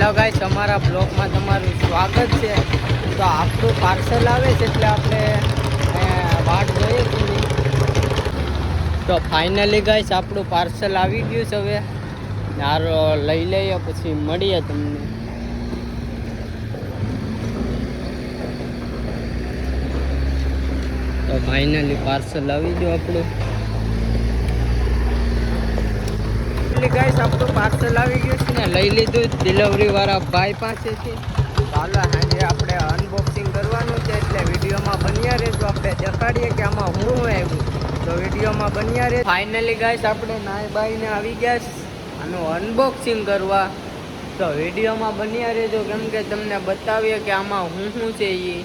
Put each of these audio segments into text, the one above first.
Hello guys, અમારા બ્લોગમાં તમારું સ્વાગત છે। તો આપણું પાર્સલ આવે છે એટલે આપણે વાટ જોઈએ છીએ। તો ફાઇનલી ગાઈસ આપણું પાર્સલ આવી ગયું છે। હવે યારો લઈ લઈએ પછી મળીએ તમને। તો ફાઇનલી પાર્સલ આવી ગયું આપણું। ગાઈસ આપણું પાર્સલ આવી ગયું છે ને લઈ લીધું ડિલિવરી વાળા ભાઈ પાસેથી। ચાલો આજે આપણે અનબોક્સિંગ કરવાનું છે એટલે વિડીયોમાં બન્યા રહેજો। આપણે દેખાડીએ કે આમાં હું આવ્યું, તો વિડીયોમાં બન્યા રહે। ફાઇનલી ગાઈસ આપણે નાઈ બાઈને આવી ગયા છે આનું અનબોક્સિંગ કરવા, તો વિડીયોમાં બન્યા રહેજો કેમ કે તમને બતાવીએ કે આમાં શું છે એ।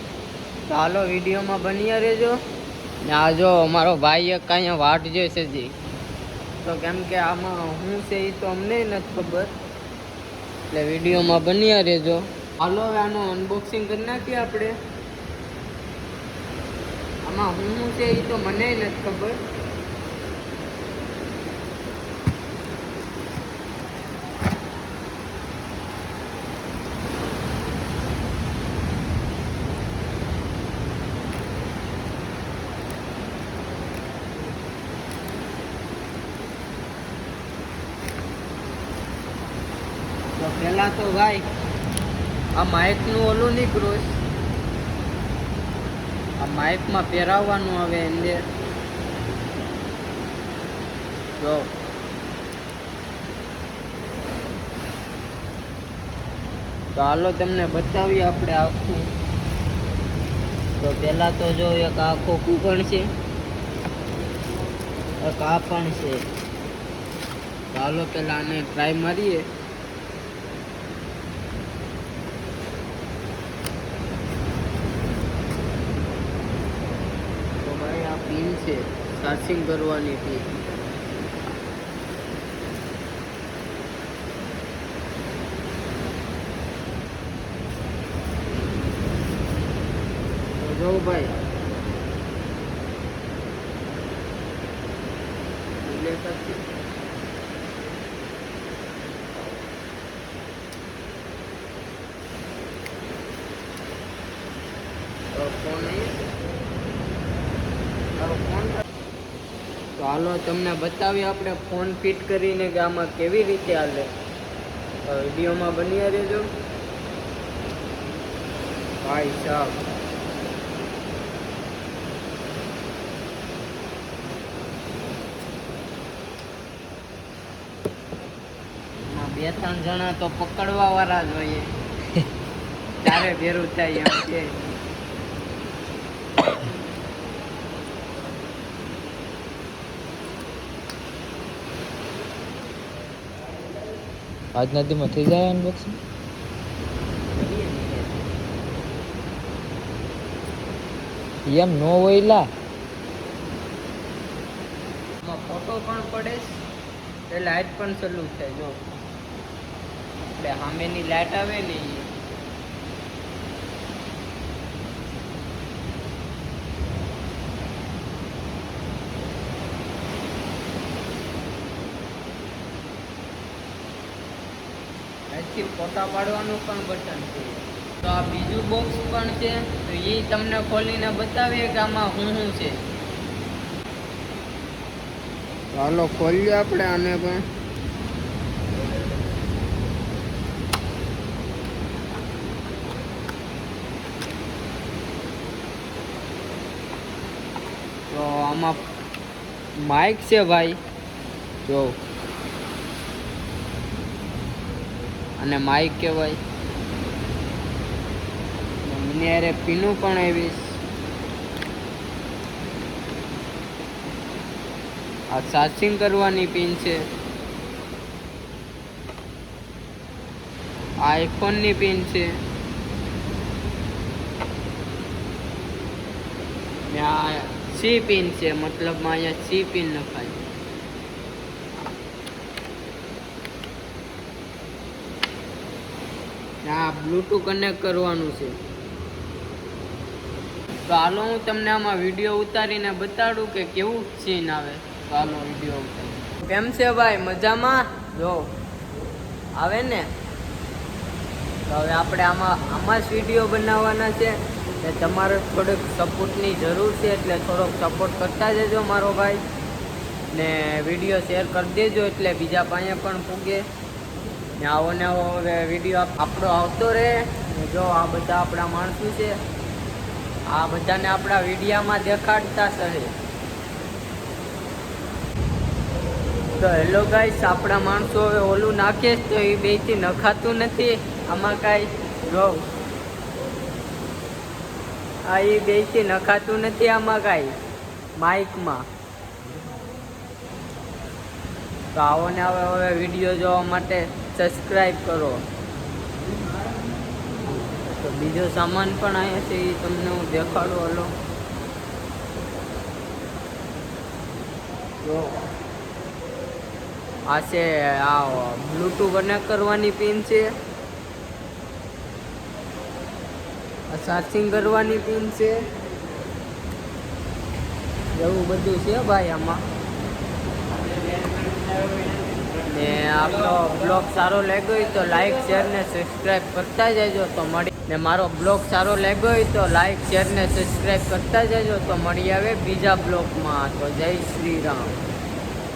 ચાલો વિડીયોમાં બન્યા રહેજો। આ જો અમારો ભાઈ એક અહીંયા વાટ જોઈશે જી, તો કેમ કે આમાં શું છે એ તો અમને નથી ખબર, એટલે વિડીયોમાં બન્યા રહેજો। હાલો આનું અનબોક્સિંગ કરી નાખીએ આપણે। આમાં શું છે એ તો મને નથી ખબર। તો પહેલા તો ભાઈ આ માઇકનું ઓલું નીકળ્યું, આ માઇકમાં પહેરાવવાનું આવે અંદર। જો તો હાલો તમને બતાવીએ આપણે આખું। તો પહેલા તો જો એક આખો કૂપણ છે, એક આ પણ છે। તો હાલો પહેલા આને ટ્રાય મારીએ। પિન છે ચાર્જિંગ કરવાની પિન। તો જો ભાઈ તો હાલો તમને બતાવીએ આપણે ફોન ફિટ કરીને કે આમાં કેવી રીતે હાલે। તો વિડીયોમાં બન્યા રહેજો ભાઈ સાહેબ। એમાં 2-3 જણા તો પકડવા વાળા જ હોઈએ ત્યારે ભેરું થાય એમ છે। આજના દીમાં થઈ જાય અનબોક્સિંગ? એમ નો હોય લા, ફોટો પણ પડે એ લાઇટ પણ ચાલુ થાય। જો આપણે સામેની લાઇટ આવે ને અહીંથી ફોટા પાડવાનું પણ બટન છે। તો આ બીજું બોક્સ પણ છે, તો એ તમને ખોલીને બતાવીએ કે આમાં શું છે। ચાલો ખોલીએ આપણે આને પણ। તો આમાં માઇક છે ભાઈ, જો અને માઇક કહેવાય। મને યારે પીનું પણ આવીશ। આ ચાર્જિંગ કરવાની પિન છે, આ આઈફોનની પિન છે, આ સી પિન છે, મતલબમાં અહીંયા સી પિન લખાય। આ બ્લૂટૂથ કનેક્ટ કરવાનું છે। તો હાલો હું તમને આમાં વિડીયો ઉતારીને બતાડું કે કેવું સીન આવે। તો હાલો વિડીયો ઉતાર। કેમ છે ભાઈ, મજામાં? જો આવે ને તો હવે આપણે આમાં જ વિડીયો બનાવવાના છે. એ તમારે થોડોક સપોર્ટની જરૂર છે, એટલે થોડોક સપોર્ટ કરતા જજો મારો ભાઈ, ને વિડીયો શેર કરી દેજો એટલે બીજા પાસે પણ પૂગે ને આવો ને આવો હવે વિડીયો આપણો આવતો રહે. જો આ બધા આપણા માણસો છે, આ બધાને આપણા વિડીયામાં દેખાડતા છે. તો હેલો ગાઈસ, આપણા માણસો હવે ઓલું નાખે તો એ બેથી નખાતું નથી આમાં કાંઈ. જો આ એ બેથી નખાતું નથી આમાં કાંઈ માઇકમાં. તો આવો ને હવે વિડીયો જોવા માટે સબસ્ક્રાઈબ કરો. તો બીજો સામાન પણ અહીંયા છે, એ તમને હું દેખાડું. હલો જો આ છે, આ બ્લૂટૂથ કનેક્ટ કરવાની પિન છે, આ ચાર્જિંગ કરવાની પિન છે, એવું બધું છે ભાઈ આમાં. ને આપણો બ્લોગ સારો લાગ્યો હોય તો લાઈક શેર ને સબસ્ક્રાઈબ કરતા જજો. તો મળી ને મારો બ્લોગ સારો લાગ્યો હોય તો લાઈક શેર ને સબસ્ક્રાઈબ કરતા જજો. તો મળી આવે બીજા બ્લોગમાં. તો જય શ્રી રામ.